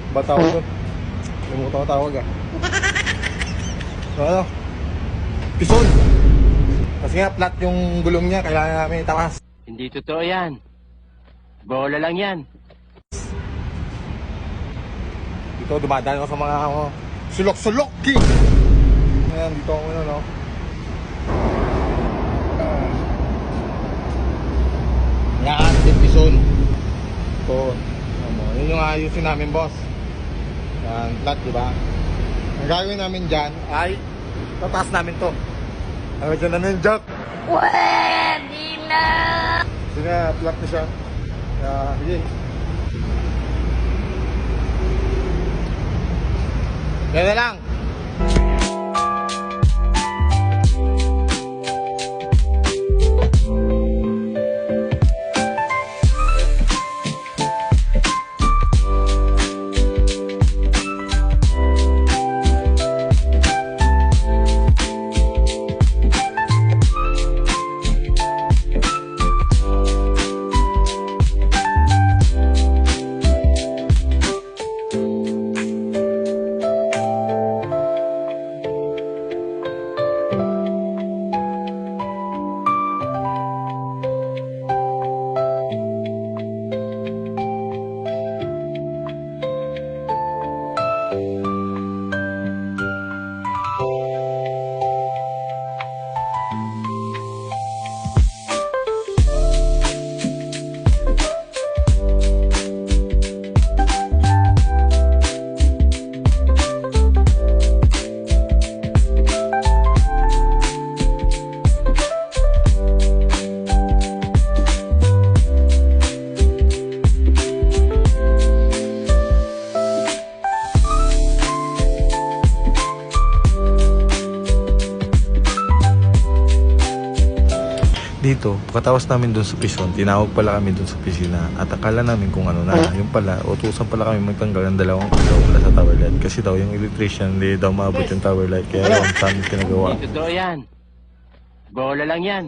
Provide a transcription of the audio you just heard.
Ba tawag doon? Limutan ko tawag ah. So ano? Pison! Kasi nga flat yung gulong niya, kailangan namin itakas. Hindi totoo yan. Bola lang yan. Dito dumadaan ako sa mga sulok-sulok. Ayan, dito ako no. Yan, pison. So, yun yung ayusin namin, boss. Yan, flat, diba? Ang gagawin namin dyan ay tataas namin to. Ano dyan namin, Jack? Pwede na! Kasi nga, flat na siya. Kaya, sige. Yan na lang. Dito, pagkatapos namin dun sa pison, tinawag pala kami dun sa opisina at akala namin kung ano na. Yung pala, utusan pala kami magtanggal ng 2 ilaw mula sa tower light. Kasi daw yung electrician, hindi daw maabot yung tower light. Kaya yun, sa amin pinagawa. Hindi totoo yan. Bola lang yan.